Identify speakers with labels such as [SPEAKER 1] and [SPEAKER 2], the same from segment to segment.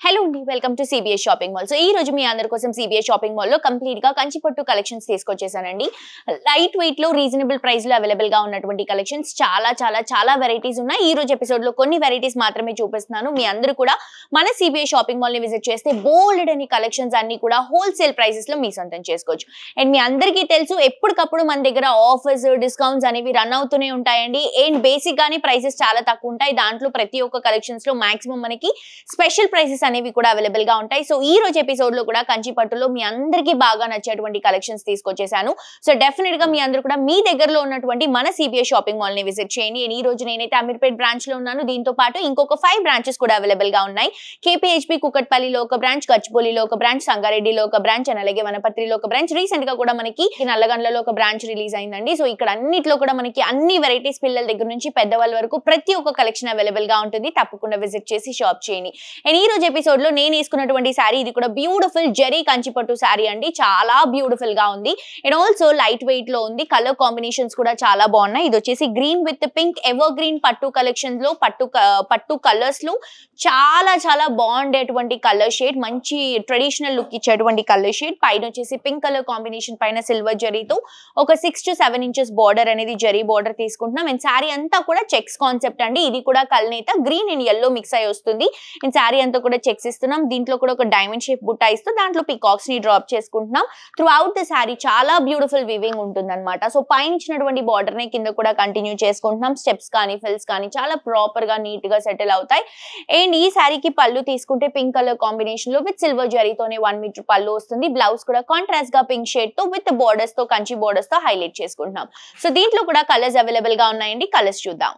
[SPEAKER 1] Hello అండి, welcome to CBS shopping mall. So ఈ రోజు మీ అందరి కోసం సిబిఎస్ షాపింగ్ మాల్ లో కంప్లీట్ గా కంచిపట్టు కలెక్షన్స్ తీసుకొచ్చేసానండి. లైట్ వెయిట్ లో రీజనబుల్ ప్రైస్ లో అవైలబుల్ గా ఉన్నటువంటి కలెక్షన్స్ చాలా వెరైటీస్ ఉన్నాయి. ఈ రోజు ఎపిసోడ్ లో కొన్ని వెరైటీస్ మాత్రమే చూపిస్తున్నాను. మీ అందరూ కూడా మన సిబిఎస్ షాపింగ్ మాల్ ని విజిట్ చేస్తే బోల్డ్ అని కలెక్షన్స్ అన్ని కూడా హోల్సేల్ ప్రైసెస్ లో మీ సొంతం చేసుకోవచ్చు. అండ్ మీ అందరికీ తెలుసు, ఎప్పటికప్పుడు మన దగ్గర ఆఫర్స్, డిస్కౌంట్స్ అనేవి రన్ అవుతూనే ఉంటాయండి. అండ్ బేసిక్ గానీ ప్రైసెస్ చాలా తక్కువ ఉంటాయి. దాంట్లో ప్రతి ఒక్క కలెక్షన్స్ లో మాక్సిమం మనకి స్పెషల్ ప్రైసెస్ అనేవి కూడా అవైలబుల్ గా ఉంటాయి. సో ఈ రోజు ఎపిసోడ్ లో కూడా కంచిపట్టులో మీ అందరికీ బాగా నచ్చేటువంటి కలెక్షన్స్ తీసుకొచ్చేసాను. సో డెఫినెట్ గా మీ అందరూ కూడా మీ దగ్గరలో ఉన్నటువంటి మన సిబిఎస్ షాపింగ్ మాల్ ని విజిట్ చేయండి. ఈ రోజు నేనైతే అమీర్పేట్ బ్రాంచ్ లో ఉన్నాను. దీంతో పాటు ఇంకొక 5 బ్రాంచెస్ కూడా అవైలబుల్ గా ఉన్నాయి. కేపీహెచ్పీ కుకట్పల్లిలో ఒక బ్రాంచ్, గచ్చిబౌలిలో ఒక బ్రాంచ్, సంగారెడ్డిలో ఒక బ్రాంచ్, అండ్ అలాగే వనపర్తిలో ఒక బ్రాంచ్. రీసెంట్ గా కూడా మనకి నల్లగండ్లలో ఒక బ్రాంచ్ రిలీజ్ అయిందండి. సో ఇక్కడ అన్నిట్లో కూడా మనకి అన్ని వెరైటీస్, పిల్లల దగ్గర నుంచి పెద్దవాళ్ళ వరకు ప్రతి ఒక్క కలెక్షన్ అవైలబుల్ గా ఉంటుంది. తప్పకుండా విజిట్ చేసి షాప్ చేయండి. అండ్ ఈ రోజు ఎపిసోడ్ లో నేను వేసుకున్నటువంటి శారీ, ఇది కూడా బ్యూటిఫుల్ జరీ కంచిపట్టు శారీ అండి. చాలా బ్యూటిఫుల్ గా ఉంది. అండ్ ఆల్సో లైట్ వెయిట్ లో ఉంది. కలర్ కాంబినేషన్స్ కూడా చాలా బాగున్నాయి. ఇది వచ్చేసి green with pink ever green పట్టు కలెక్షన్ లో పట్టు కలర్స్ లో చాలా బాగుండేటువంటి కలర్ షేడ్, మంచి ట్రెడిషనల్ లుక్ ఇచ్చేటువంటి కలర్ షేడ్. పైన వచ్చేసి పింక్ కలర్ కాంబినేషన్ పైన సిల్వర్ జరీతో ఒక 6 to 7 inches బార్డర్ అనేది జరీ బార్డర్ తీసుకుంటున్నాం. అండ్ శారీ అంతా కూడా చెక్స్ కాన్సెప్ట్ అండి. ఇది కూడా కల్నేత గ్రీన్ అండ్ yellow మిక్స్ అయి వస్తుంది. అండ్ శారీ అంతా కూడా చెక్స్ ఇస్తున్నాం. దీంట్లో కూడా ఒక డైమండ్ షేప్ బుట్ట ఇస్తూ దాంట్లో పికాక్స్ ని డ్రాప్ చేసుకుంటున్నాం. త్రూ అవుట్ ద శారీ చాలా బ్యూటిఫుల్ వీవింగ్ ఉంటుంది అనమాట. సో పైన ఇచ్చినటువంటి బార్డర్ ని కింద కూడా కంటిన్యూ చేసుకుంటున్నాం. స్టెప్స్ కానీ ఫిల్స్ కానీ చాలా ప్రాపర్ గా నీట్ గా సెటిల్ అవుతాయి. అండ్ ఈ శారీకి పళ్ళు తీసుకుంటే పింక్ కలర్ కాంబినేషన్ లో విత్ సిల్వర్ జరీతోనే 1 మీటర్ పళ్ళు వస్తుంది. బ్లౌజ్ కూడా కాంట్రాస్ట్ గా పింక్ షేడ్ తో విత్ బోర్డర్స్ తో, కంచి బోర్డర్స్ తో హైలైట్ చేసుకుంటున్నాం. సో దీంట్లో కూడా కలర్స్ అవైలబుల్ గా ఉన్నాయండి. కలర్స్ చూద్దాం.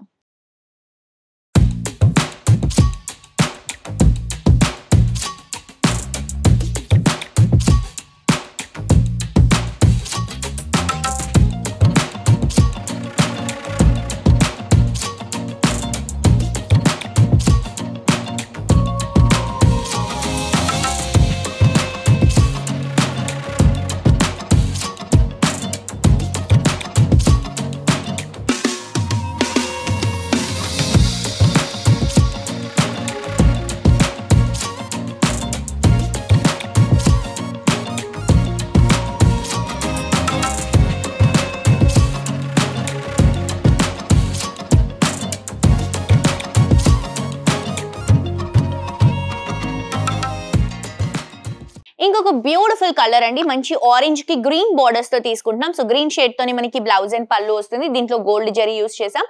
[SPEAKER 1] ఇంకొక బ్యూటిఫుల్ కలర్ అండి. మంచి ఆరెంజ్ కి గ్రీన్ బోర్డర్స్ తో తీసుకుంటున్నాం. సో గ్రీన్ షేడ్ తోనే మనకి బ్లౌజ్ అండ్ పళ్ళు వస్తుంది. దీంట్లో గోల్డ్ జరీ యూస్ చేసాం.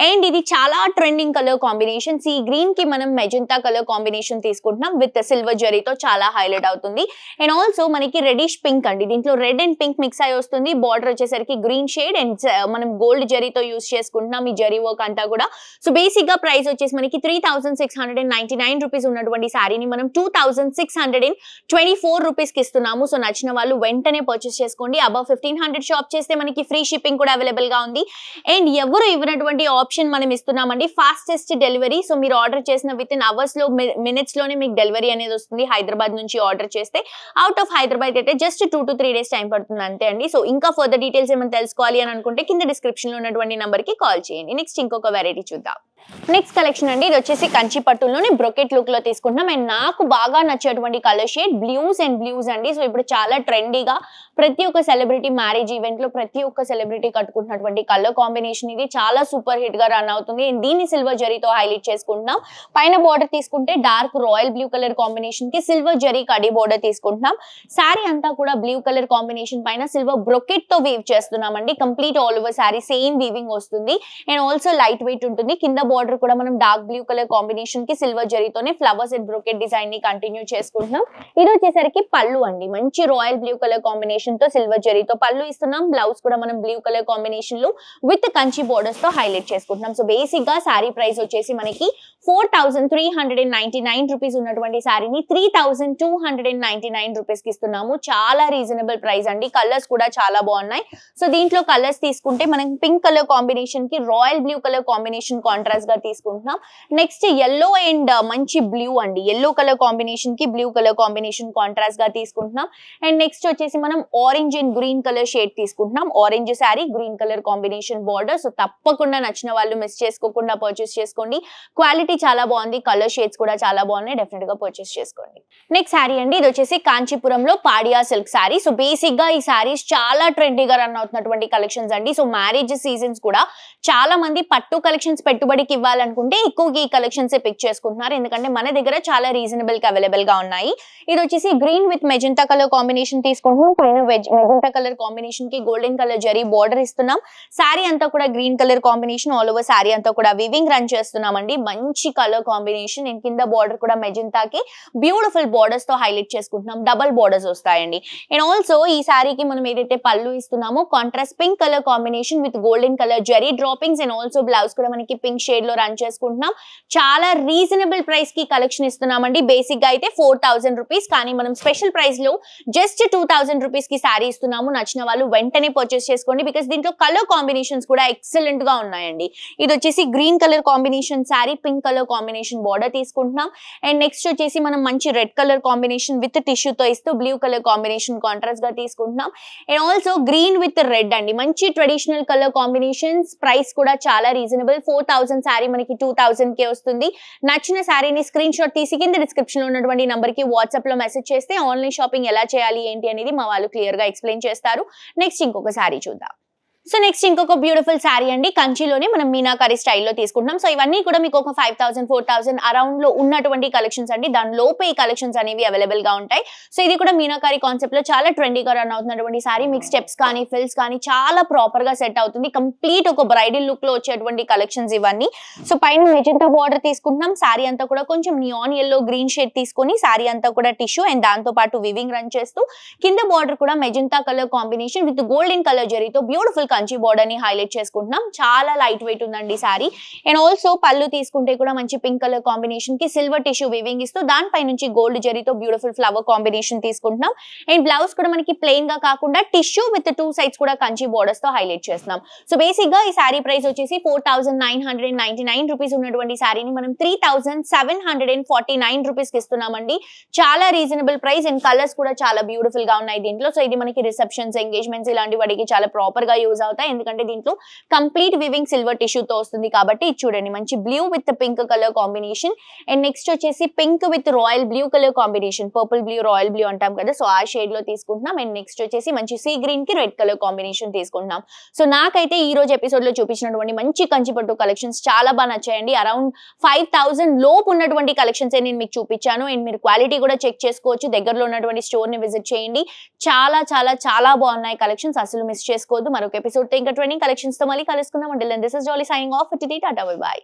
[SPEAKER 1] అండ్ ఇది చాలా ట్రెండింగ్ కలర్ కాంబినేషన్. ఈ గ్రీన్ కి మనం మెజంతా కలర్ కాంబినేషన్ తీసుకుంటున్నాం విత్ సిల్వర్ జరీతో చాలా హైలైట్ అవుతుంది. అండ్ ఆల్సో మనకి రెడిష్ పింక్ అండి. దీంట్లో రెడ్ అండ్ పింక్ మిక్స్ అయి వస్తుంది. బార్డర్ వచ్చేసరికి గ్రీన్ షేడ్ అండ్ మనం గోల్డ్ జరీతో యూస్ చేసుకుంటున్నాం ఈ జరీ వర్క్ అంతా కూడా. సో బేసిక్ గా ప్రైస్ వచ్చేసి మనకి 3699 రూపీస్ ఉన్నటువంటి శారీని మనం 2624 రూపీస్ కి ఇస్తున్నాము. సో నచ్చిన వాళ్ళు వెంటనే పర్చేస్ చేసుకోండి. అబౌవ్ 1500 షాప్ చేస్తే మనకి ఫ్రీ షిప్పింగ్ కూడా అవైలబుల్ గా ఉంది. అండ్ ఎవరు ఇవ్వనటువంటి ఆప్షన్ మనం ఇస్తున్నామండి, ఫాస్టెస్ట్ డెలివరీ. సో మీరు ఆర్డర్ చేసిన విత్ ఇన్ అవర్స్ లో, మినిట్స్ లోనే మీకు డెలివరీ అనేది వస్తుంది. హైదరాబాద్ నుంచి ఆర్డర్ చేస్తే, అవుట్ ఆఫ్ హైదరాబాద్ అయితే జస్ట్ 2 to 3 days టైం పడుతుంది అంతే అండి. సో ఇంకా ఫర్దర్ డీటెయిల్స్ ఏమైనా తెలుసుకోవాలి అని అనుకుంటే కింద డిస్క్రిప్షన్ లో ఉన్నటువంటి నంబర్ కి కాల్ చేయండి. నెక్స్ట్ ఇంకొక వెరైటీ చూద్దాం. నెక్స్ట్ కలెక్షన్ అండి. ఇది వచ్చేసి కంచి పట్టులోని బ్రొకెట్ లుక్ లో తీసుకుంటున్నాం. అండ్ నాకు బాగా నచ్చేటువంటి కలర్ షేడ్ బ్లూస్ అండి. సో ఇప్పుడు చాలా ట్రెండీగా ప్రతి ఒక్క సెలబ్రిటీ మ్యారేజ్ ఈవెంట్ లో ప్రతి ఒక్క సెలబ్రిటీ కట్టుకుంటున్నటువంటి కలర్ కాంబినేషన్ ఇది. చాలా సూపర్ హిట్ గా రన్ అవుతుంది. దీన్ని సిల్వర్ జరీతో హైలైట్ చేసుకుంటున్నాం. పైన బార్డర్ తీసుకుంటే dark royal blue colour combination కి సిల్వర్ జరీ కడి బార్డర్ తీసుకుంటున్నాం. శారీ అంతా కూడా బ్లూ కలర్ కాంబినేషన్ పైన సిల్వర్ బ్రొకెట్ తో వీవ్ చేస్తున్నాం అండి. Complete all over sari same weaving వస్తుంది. అండ్ ఆల్సో లైట్ వెయిట్ ఉంటుంది. కింద బార్డర్ కూడా మనం డార్క్ బ్లూ కలర్ కాంబినేషన్ కి సిల్వర్ జరీతోనే ఫ్లవర్స్ అండ్ బ్రొకెట్ డిజైన్ ని కంటిన్యూ చేసుకుంటున్నాం. ఇది వచ్చేసరికి పళ్ళు అండి. మంచి రాయల్ బ్లూ కలర్ కాంబినేషన్ తో సిల్వర్ జరీతో పళ్ళు ఇస్తున్నాం. బ్లౌజ్ కూడా మనం బ్లూ కలర్ కాంబినేషన్ లో విత్ కంచి బోర్డర్స్ తో హైలైట్ చేసుకుంటున్నాం. సో బేసిక్ గా శారీ ప్రైస్ వచ్చేసి మనకి 4399 రూపీస్ ఉన్నటువంటి శారీని 3299 రూపీస్ కి ఇస్తున్నాము. చాలా రీజనబుల్ ప్రైస్ అండి. కలర్స్ కూడా చాలా బాగున్నాయి. సో దీంట్లో కలర్స్ తీసుకుంటే మనం పింక్ కలర్ కాంబినేషన్ కి royal blue colour combination contrast contrast గా తీసుకుంటున్నాం. నెక్స్ట్ yellow అండ్ మంచి బ్లూ అండి, yellow కలర్ కాంబినేషన్ కి బ్లూ కలర్ కాంబినేషన్ కాంట్రాస్ట్ గా తీసుకుంటున్నాం. అండ్ నెక్స్ట్ వచ్చేసి మనం orange and green colour shade తీసుకుంటున్నాం. Orange sari, green colour combination border. So తప్పకుండా నచ్చిన వాళ్ళు మిస్ చేసుకోకుండా పర్చేస్ చేసుకోండి. క్వాలిటీ చాలా బాగుంది, కలర్ షేడ్స్ కూడా చాలా బాగున్నాయి, డెఫినెట్ గా పర్చేస్ చేసుకోండి. నెక్స్ట్ శారీ అండి, ఇది వచ్చేసి కాంచీపురంలో పాడియా సిల్క్ శారీ. సో బేసిక్ గా ఈ శారీస్ చాలా ట్రెండీగా రన్ అవుతున్నటువంటి కలెక్షన్స్ అండి. సో మ్యారేజ్ సీజన్స్ కూడా చాలా మంది పట్టు కలెక్షన్స్ పెట్టుబడికి ఇవ్వాలనుకుంటే ఎక్కువగా ఈ కలెక్షన్స్ పిక్ చేసుకుంటున్నారు, ఎందుకంటే మన దగ్గర చాలా రీజనబుల్ గా అవైలబుల్ గా ఉన్నాయి. ఇది వచ్చేసి green with magenta colour combination తీసుకుంటున్నాం. పైన మెజెంటా కలర్ కాంబినేషన్ కి గోల్డెన్ కలర్ జరీ బార్డర్ ఇస్తున్నాం. శారీ అంతా కూడా green colour combination, all over sari అంతా కూడా వివింగ్ రన్ చేస్తున్నామండి. మంచి కలర్ కాంబినేషన్. అండ్ కింద బార్డర్ కూడా మెజెంటాకి బ్యూటిఫుల్ బార్డర్స్ తో హైలైట్ చేసుకుంటున్నాం. డబల్ బార్డర్స్ వస్తాయండి. అండ్ ఆల్సో ఈ శారీకి మనం ఏదైతే పళ్ళు ఇస్తున్నామో contrast pink colour combination with golden colour జరీ డ్రాపింగ్స్. అండ్ ఆల్సో బ్లౌజ్ కూడా మనకి పింక్ షేడ్ లో రన్ చేసుకుంటున్నాం. చాలా రీజనబుల్ ప్రైస్ కి కలెక్షన్ ఇస్తున్నామండి. బేసిక్ గా అయితే 4000 రూపీస్, కానీ మనం స్పెషల్ ప్రైస్ లో జస్ట్ 2000 రూపీస్ కి శారీ ఇస్తున్నాము. నచ్చిన వాళ్ళు వెంటనే పర్చేస్ చేసుకోండి, బికాస్ దీంట్లో కలర్ కాంబినేషన్స్ కూడా ఎక్సలెంట్ గా ఉన్నాయండి. ఇది వచ్చేసి green colour combination sari, pink colour combination border తీసుకుంటున్నాం. అండ్ నెక్స్ట్ వచ్చేసి మనం మంచి red colour combination with tissue తో ఇస్తూ బ్లూ కలర్ కాంబినేషన్ కాంట్రాస్ట్ గా తీసుకుంటున్నాం. And also green with red అండి, మంచి ట్రెడిషనల్ కలర్ కాంబినేషన్స్. ప్రైస్ కూడా చాలా రీజనబుల్. 4000 శారీ మనకి 2000 కే వస్తుంది. నచ్చిన శారీని స్క్రీన్ షాట్ తీసి కింద డిస్క్రిప్షన్ లో ఉన్నటువంటి నంబర్ కి వాట్సాప్ లో మెసేజ్ చేస్తే ఆన్లైన్ షాపింగ్ ఎలా చేయాలి ఏంటి అనేది మా వాళ్ళు క్లియర్ గా ఎక్స్ప్లెయిన్ చేస్తారు. నెక్స్ట్ ఇంకొక శారీ చూద్దాం. సో నెక్స్ట్ ఇంకొక బ్యూటిఫుల్ శారీ అండి, కంచిలోనే మనం మీనాకారి స్టైల్లో తీసుకుంటున్నాం. సో ఇవన్నీ కూడా మీకు ఒక 5000 4000 అరౌండ్ లో ఉన్నటువంటి కలెక్షన్స్ అండి. దాని లోపే ఈ కలెక్షన్స్ అనేవి అవైలబుల్ గా ఉంటాయి. సో ఇది కూడా మీనాకారి కాన్సెప్ట్ లో చాలా ట్రెండీగా రన్ అవుతున్నటువంటి శారీ. మీకు స్టెప్స్ కానీ ఫిల్స్ కానీ చాలా ప్రాపర్ గా సెట్ అవుతుంది. కంప్లీట్ ఒక బ్రైడల్ లుక్ లో వచ్చేటువంటి కలెక్షన్స్ ఇవన్నీ. సో పైన మెజెంటా బార్డర్ తీసుకుంటున్నాం. శారీ అంతా కూడా కొంచెం నియాన్ ఎల్లో గ్రీన్ షేడ్ తీసుకొని శారీ అంతా కూడా టిష్యూ అండ్ దాంతో పాటు వివింగ్ రన్ చేస్తూ కింద బార్డర్ కూడా magenta colour combination with golden colour జరీతో బ్యూటిఫుల్ కంచి బార్డర్ ని హైలైట్ చేసుకుంటున్నాం. చాలా లైట్ వెయిట్ ఉందండి సారీ. అండ్ ఆల్సో పళ్ళు తీసుకుంటే కూడా మంచి పింక్ కలర్ కాంబినేషన్ కి సిల్వర్ టిష్యూ వీవింగ్ ఇస్తూ దానిపై నుంచి గోల్డ్ జరీతో బ్యూటిఫుల్ ఫ్లవర్ కాంబినేషన్ తీసుకుంటున్నాం. అండ్ బ్లౌజ్ కూడా మనకి ప్లెయిన్ గా కాకుండా టిష్యూ విత్ 2 సైడ్స్ కూడా కంచి బోర్డర్స్ తో హైలైట్ చేస్తున్నాం. సో బేసిక్ గా ఈ సారీ ప్రైస్ వచ్చేసి 4999 రూపీస్ ఉన్నటువంటి సారీని మనం 3749 రూపీస్ కి ఇస్తున్నామండి. చాలా రీజనబుల్ ప్రైస్ అండ్ కలర్స్ కూడా చాలా బ్యూటిఫుల్ గా ఉన్నాయి దీంట్లో. సో ఇది మనకి రిసెప్షన్స్, ఎంగేజ్మెంట్స్ ఇలాంటి వాటికి చాలా ప్రాపర్ గా యూజ్ అవుతాయి, ఎందుకంటే దీంట్లో కంప్లీట్ వివింగ్ సిల్వర్ టిష్యూ తో వస్తుంది కాబట్టి. ఇది చూడండి మంచి blue with pink colour combination. And next వచ్చేసి pink with royal blue colour combination, purple blue royal blue అంటాం కదా, సో ఆ షేడ్ లో తీసుకుంటున్నాం. అండ్ నెక్స్ట్ వచ్చేసి మంచి సీ గ్రీన్ కి రెడ్ కలర్ కాంబినేషన్ తీసుకుంటున్నాం. సో నాకైతే ఈ రోజు ఎపిసోడ్ లో చూపించినటువంటి మంచి కంచిపట్టు కలెక్షన్స్ చాలా బాగా నచ్చాయండి. అరౌండ్ 5000 లోపు ఉన్నటువంటి కలెక్షన్స్ నేను మీకు చూపించాను. అండ్ మీరు క్వాలిటీ కూడా చెక్ చేసుకోవచ్చు. దగ్గరలో ఉన్నటువంటి స్టోర్ ని విజిట్ చేయండి. చాలా చాలా చాలా బాగున్నాయి కలెక్షన్స్, అసలు మిస్ చేసుకోవద్దు. మరొక ఎపిసోడ్ తో ఇంకా ట్రెండింగ్ కలెక్షన్స్ తో మళ్ళీ కలుసుకుందాం. Until then, this is Jolly signing off for today. Tata, bye bye.